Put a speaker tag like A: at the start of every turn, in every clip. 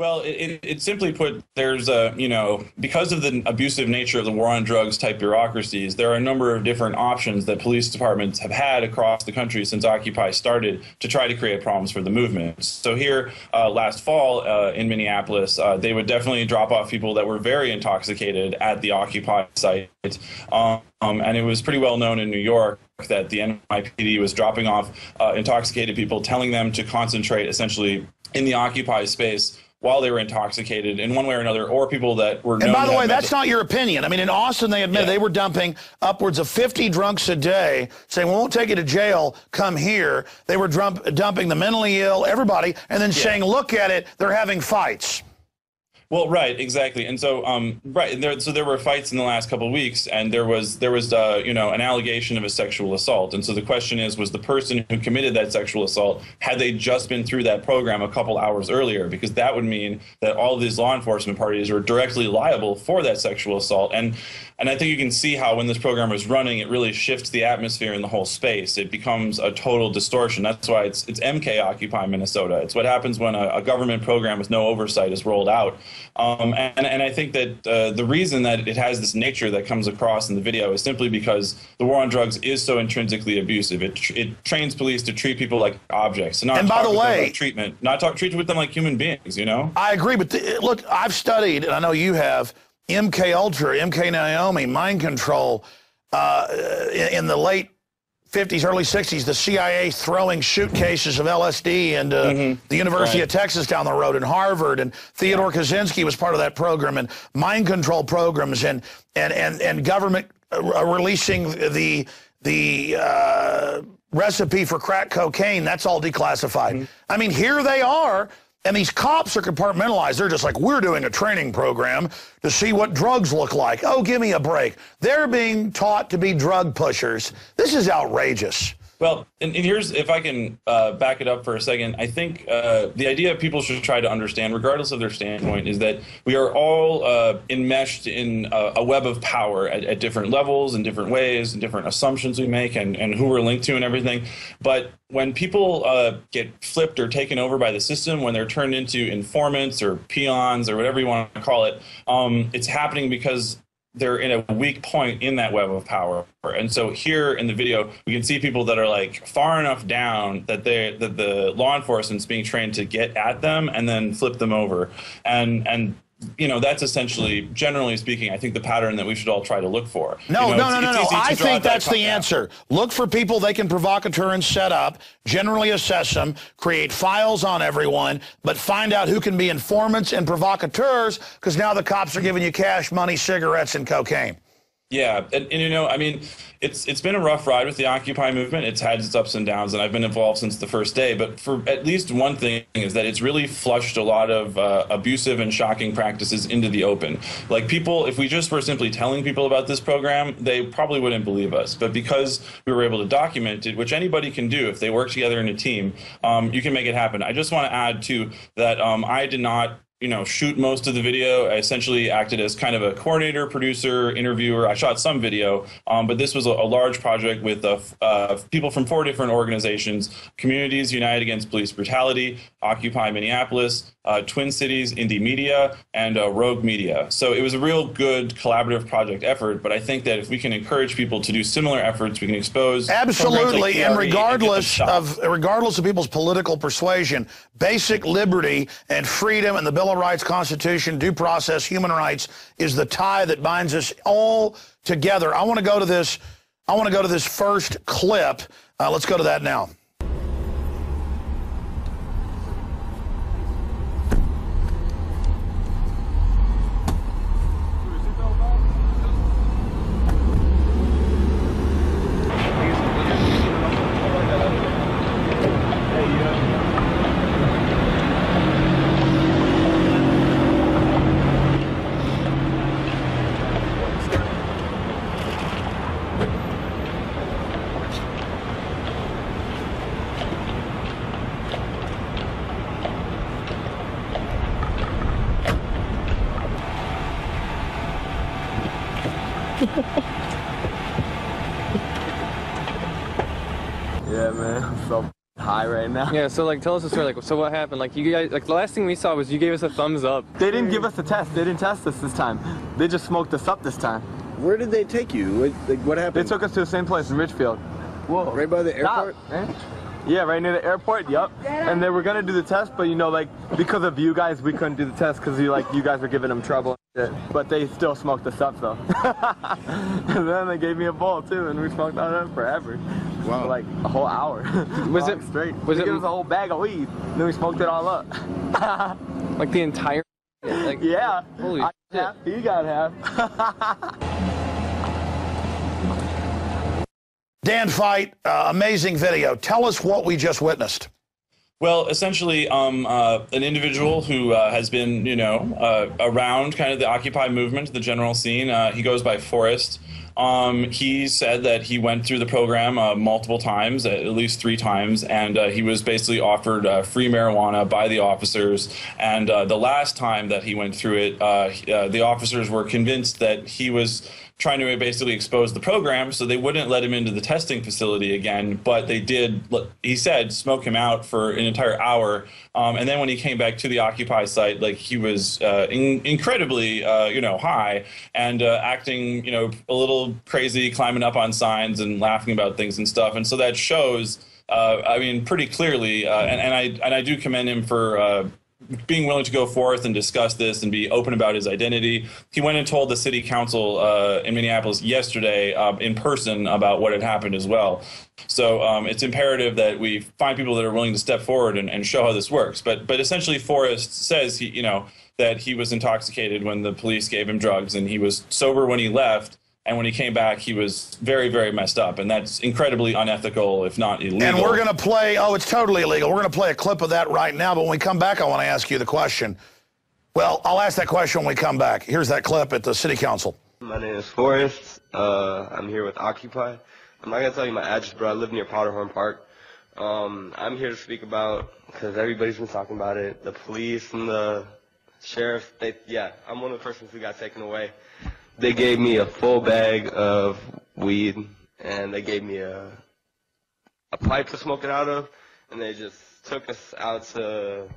A: Well, it simply put, there's because of the abusive nature of the war on drugs type bureaucracies, there are a number of different options that police departments have had across the country since Occupy started to try to create problems for the movement. So here, last fall in Minneapolis, they would definitely drop off people that were very intoxicated at the Occupy site. And it was pretty well known in New York that the NYPD was dropping off intoxicated people, telling them to concentrate essentially in the Occupy space while they were intoxicated in one way or another, or people that were known.
B: And by the way, that's not your opinion. I mean, in Austin, they admitted they were dumping upwards of 50 drunks a day, saying, we won't take you to jail, come here. They were dumping the mentally ill, everybody, and then saying, look at it, they're having fights.
A: Well, right, exactly, and so so there were fights in the last couple of weeks, and there was an allegation of a sexual assault, and so the question is, was the person who committed that sexual assault, had they just been through that program a couple hours earlier? Because that would mean that all of these law enforcement parties are directly liable for that sexual assault, and I think you can see how when this program is running, it really shifts the atmosphere in the whole space. It becomes a total distortion. That's why it's MK Occupy Minnesota. It's what happens when a government program with no oversight is rolled out. And I think that the reason that it has this nature that comes across in the video is simply because the war on drugs is so intrinsically abusive. It trains police to treat people like objects, and not treat with them like human beings. You know. I
B: agree, but look, I've studied, and I know you have, MK Ultra, MK Naomi, mind control. In the late 50s, early 60s, the CIA throwing suitcases of LSD into the University of Texas down the road, and Harvard, and Theodore Kaczynski was part of that program, and mind control programs, and government releasing the recipe for crack cocaine. That's all declassified. I mean, here they are. And these cops are compartmentalized. They're just like, we're doing a training program to see what drugs look like. Oh, give me a break. They're being taught to be drug pushers. This is outrageous.
A: Well, and here's, if I can back it up for a second, I think the idea people should try to understand, regardless of their standpoint, is that we are all enmeshed in a web of power at different levels, in different ways, and different assumptions we make, and who we're linked to and everything. But when people get flipped or taken over by the system, when they're turned into informants or peons or whatever you want to call it, it's happening because they're in a weak point in that web of power. And so here in the video, we can see people that are like far enough down that the law enforcement's being trained to get at them and then flip them over. And that's essentially, generally speaking, I think the pattern that we should all try to look for.
B: No. I think that's the answer. Look for people they can provocateur and set up, generally assess them, create files on everyone, but find out who can be informants and provocateurs, because now the cops are giving you cash, money, cigarettes, and cocaine.
A: Yeah, and I mean, it's been a rough ride with the Occupy movement. It's had its ups and downs, and I've been involved since the first day. But for at least one thing is that it's really flushed a lot of abusive and shocking practices into the open. Like people, if we just were simply telling people about this program, they probably wouldn't believe us. But because we were able to document it, which anybody can do if they work together in a team, you can make it happen. I just want to add, too, that I did not shoot most of the video. I essentially acted as kind of a coordinator, producer, interviewer. I shot some video, but this was a large project with people from 4 different organizations: Communities United Against Police Brutality, Occupy Minneapolis, Twin Cities Indie Media, and Rogue Media. So it was a real good collaborative project effort, but I think that if we can encourage people to do similar efforts, we can expose
B: absolutely,
A: like
B: and regardless of people's political persuasion, basic liberty and freedom and the Bill of Rights, Constitution, due process, human rights is the tie that binds us all together. I want to go to this first clip. Let's go to that now.
C: Yeah, man, I'm so high right now.
D: Yeah, so like tell us the story. Like, so what happened? Like you guys, like the last thing we saw was you gave us a thumbs up.
C: They didn't give us a test. They didn't test us this time. They just smoked us up this time.
E: Where did they take you? What happened?
C: They took us to the same place in Richfield.
E: Whoa. Right by the airport?
C: Stop. Yeah, right near the airport, yup. And they were gonna do the test, but you know, like, because of you guys, we couldn't do the test because you guys were giving them trouble and shit. But they still smoked us up, though. And then they gave me a bowl, too, and we smoked on it forever.
E: Wow.
C: For like a whole hour.
D: Was it
C: straight?
D: Was
C: they
D: it
C: gave us a whole bag of weed, and then we smoked it all up.
D: like the entire? Like,
C: yeah.
D: Holy shit.
C: Half, you got half.
B: Dan Feidt, amazing video. Tell us what we just witnessed.
A: Well, essentially, an individual who has been, around kind of the Occupy movement, the general scene. He goes by Forrest. He said that he went through the program multiple times, at least 3 times, and he was basically offered free marijuana by the officers. And the last time that he went through it, the officers were convinced that he was trying to basically expose the program, so they wouldn't let him into the testing facility again, but they did, he said, smoke him out for an entire hour. And then when he came back to the Occupy site, like, he was incredibly, high and acting, a little crazy, climbing up on signs and laughing about things and stuff. And so that shows, pretty clearly, and I do commend him for being willing to go forth and discuss this and be open about his identity. He went and told the city council in Minneapolis yesterday in person about what had happened as well. So it's imperative that we find people that are willing to step forward and show how this works. But essentially, Forrest says that he was intoxicated when the police gave him drugs, and he was sober when he left. And when he came back, he was very, very messed up. And that's incredibly unethical, if not illegal.
B: And we're going to play, it's totally illegal. We're going to play a clip of that right now. But when we come back, I want to ask you the question. Well, I'll ask that question when we come back. Here's that clip at the city council.
F: My name is Forrest. I'm here with Occupy. I'm not going to tell you my address, but I live near Powderhorn Park. I'm here to speak about, because everybody's been talking about it, the police and the sheriff. I'm one of the persons who got taken away. They gave me a full bag of weed, and they gave me a pipe to smoke it out of, and they just took us out to,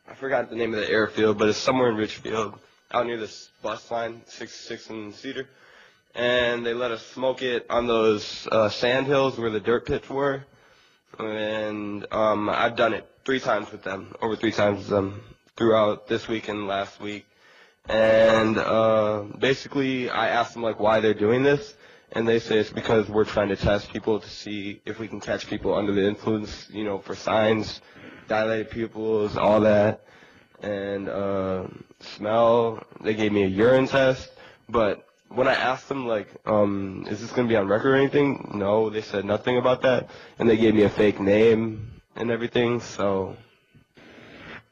F: I forgot the name of the airfield, but it's somewhere in Richfield, out near this bus line, 66 and Cedar, and they let us smoke it on those sand hills where the dirt pits were, and I've done it 3 times with them, over 3 times with them, throughout this week and last week. And basically, I asked them, like, why they're doing this, and they say it's because we're trying to test people to see if we can catch people under the influence, for signs, dilated pupils, all that, and smell. They gave me a urine test, but when I asked them, like, is this going to be on record or anything? No, they said nothing about that, and they gave me a fake name and everything, so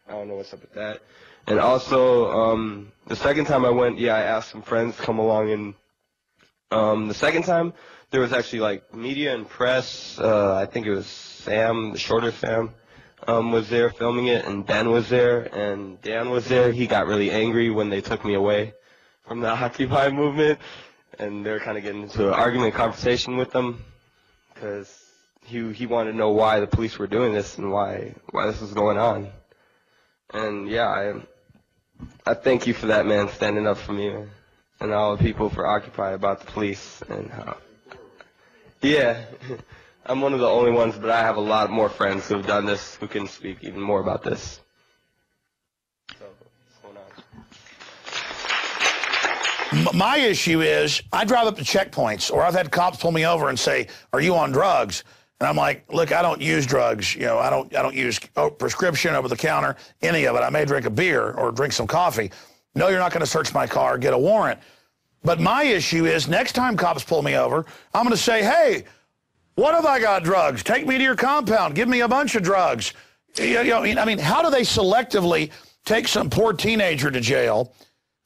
F: I don't know what's up with that. And also, the second time I went, I asked some friends to come along, and the second time, there was actually, like, media and press. I think it was Sam, the shorter Sam, was there filming it, and Ben was there, and Dan was there. He got really angry when they took me away from the Occupy movement, and they were kind of getting into an argument, conversation with them, because he wanted to know why the police were doing this and why this was going on. And I thank you for that, man, standing up for me, man, and all the people for Occupy about the police. And I'm one of the only ones, but I have a lot more friends who have done this, who can speak even more about this. So, what's going on?
B: My issue is I drive up to checkpoints, or I've had cops pull me over and say, "Are you on drugs?" And I'm like, look, I don't use drugs. I don't use prescription, over the counter, any of it. I may drink a beer or drink some coffee. No, you're not going to search my car, get a warrant. But my issue is next time cops pull me over, I'm going to say, hey, what have I got drugs? Take me to your compound. Give me a bunch of drugs. How do they selectively take some poor teenager to jail,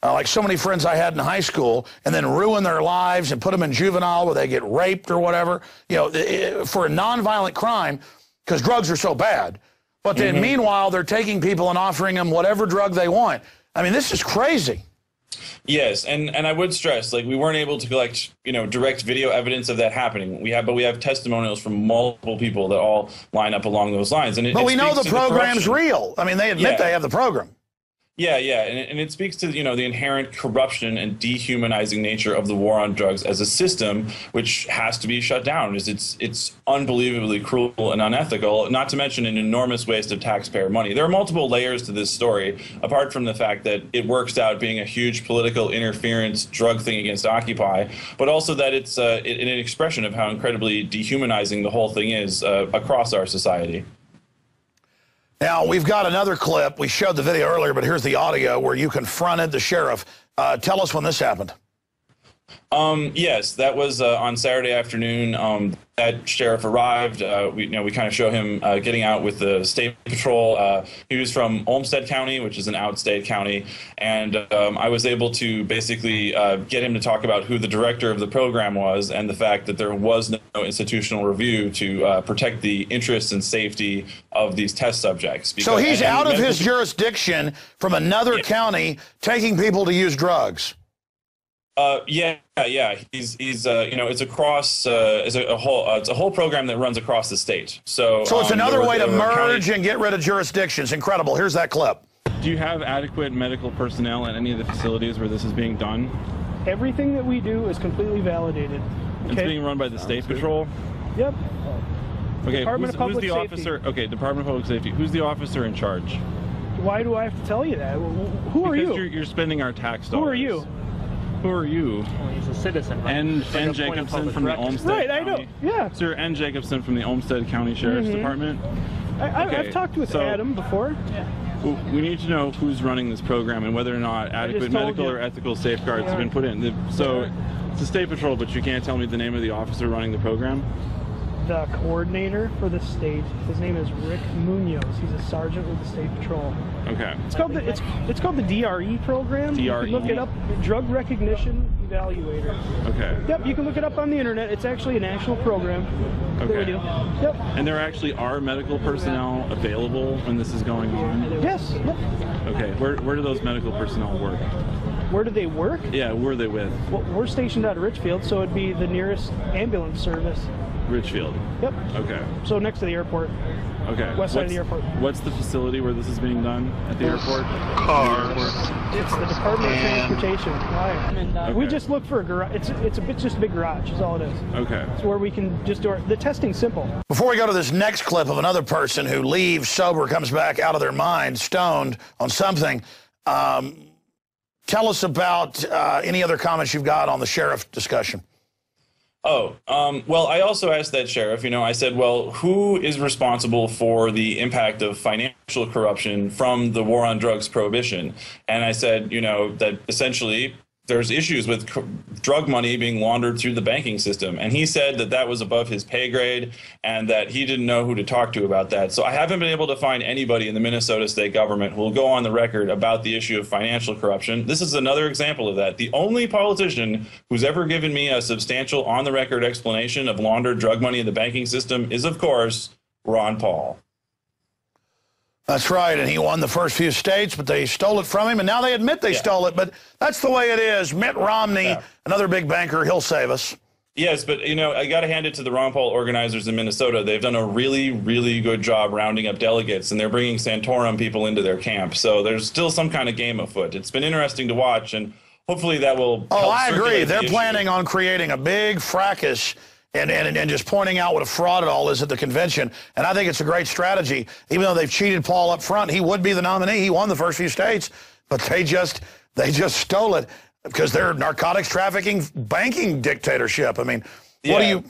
B: like so many friends I had in high school, and then ruin their lives and put them in juvenile where they get raped or whatever, for a nonviolent crime, because drugs are so bad. But then meanwhile, they're taking people and offering them whatever drug they want. I mean, this is crazy.
A: Yes, and I would stress, like, we weren't able to collect, direct video evidence of that happening. But we have testimonials from multiple people that all line up along those lines. And
B: but we know the program's real. I mean, they admit they have the program.
A: Yeah, and it speaks to, the inherent corruption and dehumanizing nature of the war on drugs as a system, which has to be shut down. It's unbelievably cruel and unethical, not to mention an enormous waste of taxpayer money. There are multiple layers to this story, apart from the fact that it works out being a huge political interference drug thing against Occupy, but also that it's an expression of how incredibly dehumanizing the whole thing is across our society.
B: Now, we've got another clip. We showed the video earlier, but here's the audio where you confronted the sheriff. Tell us when this happened.
A: Yes, that was on Saturday afternoon. That sheriff arrived. We kind of show him getting out with the state patrol. He was from Olmsted County, which is an outstate county, and I was able to basically get him to talk about who the director of the program was and the fact that there was no institutional review to protect the interests and safety of these test subjects.
B: So he's out of his jurisdiction from another county taking people to use drugs.
A: Yeah. He's it's across it's a whole program that runs across the state. So
B: it's another way to merge and get rid of jurisdictions. Incredible. Here's that clip.
G: Do you have adequate medical personnel at any of the facilities where this is being done?
H: Everything that we do is completely validated.
G: It's being run by the State Patrol?
H: Yep.
G: Okay,
H: Department of Public
G: who's the
H: Safety.
G: officer? Okay, Department of Public Safety. Who's the officer in charge?
H: Why do I have to tell you that? Who are you?
G: Because you're spending our tax dollars.
H: Who are you?
G: Who are you?
I: Well, he's a citizen, right?
G: N Jacobson from the Olmsted
H: Right,
G: County.
H: I know. Yeah.
G: Sir N Jacobson from the Olmsted County Sheriff's Department.
H: I've talked with Adam before.
G: We need to know who's running this program and whether or not adequate medical or ethical safeguards have been put in. So it's the State Patrol, but you can't tell me the name of the officer running the program?
H: The coordinator for the state. His name is Rick Munoz. He's a sergeant with the State Patrol.
G: Okay.
H: It's called the DRE Program.
G: DRE.
H: You can look it up. Drug Recognition Evaluator.
G: Okay.
H: Yep. You can look it up on the internet. It's actually a national program.
G: Okay.
H: Yep.
G: And there actually are medical personnel available when this is going on?
H: Yes. Yep.
G: Okay. Where do those medical personnel work?
H: Where do they work?
G: Yeah. Where are they with?
H: Well, we're stationed out of Richfield, so it'd be the nearest ambulance service.
G: Richfield.
H: Yep.
G: Okay.
H: So next to the airport.
G: Okay.
H: West side of the airport.
G: What's the facility where this is being done at the airport?
E: Cars.
H: It's the Department of Transportation.
G: Okay.
H: We just look for a garage. It's just a big garage is all it is.
G: Okay.
H: It's where we can just do the testing's simple.
B: Before we go to this next clip of another person who leaves sober, comes back out of their mind, stoned on something, tell us about any other comments you've got on the sheriff discussion.
A: Well, I also asked that sheriff, I said, well, who is responsible for the impact of financial corruption from the war on drugs prohibition? And I said, that essentially there's issues with drug money being laundered through the banking system. And he said that that was above his pay grade and that he didn't know who to talk to about that. So I haven't been able to find anybody in the Minnesota state government who will go on the record about the issue of financial corruption. This is another example of that. The only politician who's ever given me a substantial on-the-record explanation of laundered drug money in the banking system is, of course, Ron Paul.
B: That's right, and he won the first few states, but they stole it from him, and now they admit they stole it, but that's the way it is. Mitt Romney, another big banker, he'll save us.
A: Yes, but, I got to hand it to the Ron Paul organizers in Minnesota. They've done a really, really good job rounding up delegates, and they're bringing Santorum people into their camp. So there's still some kind of game afoot. It's been interesting to watch, and hopefully that will help.
B: I agree. They're planning on creating a big fracas and just pointing out what a fraud it all is at the convention. And I think it's a great strategy. Even though they've cheated Paul up front, he would be the nominee. He won the first few states, but they just stole it because they're narcotics trafficking banking dictatorship. I mean, what do you...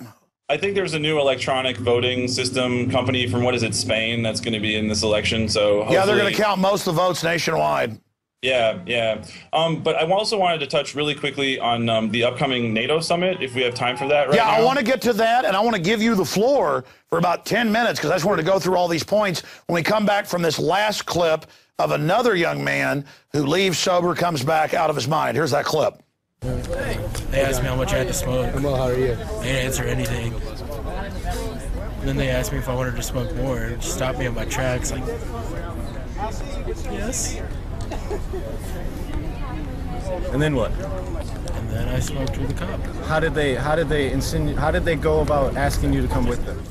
A: I think there's a new electronic voting system company from, Spain that's going to be in this election. So hopefully...
B: Yeah, they're going to count most of the votes nationwide.
A: Yeah. But I also wanted to touch really quickly on the upcoming NATO summit, if we have time for that right now.
B: I want to get to that, and I want to give you the floor for about 10 minutes because I just wanted to go through all these points when we come back from this last clip of another young man who leaves sober, comes back out of his mind. Here's that clip.
J: They asked me how much I had to smoke.
E: Well, how are you?
J: They didn't answer anything. And then they asked me if I wanted to smoke more and just stopped me on my tracks like, yes.
I: And then what?
J: And then I smoked with the cop.
I: How did they go about asking you to come with them?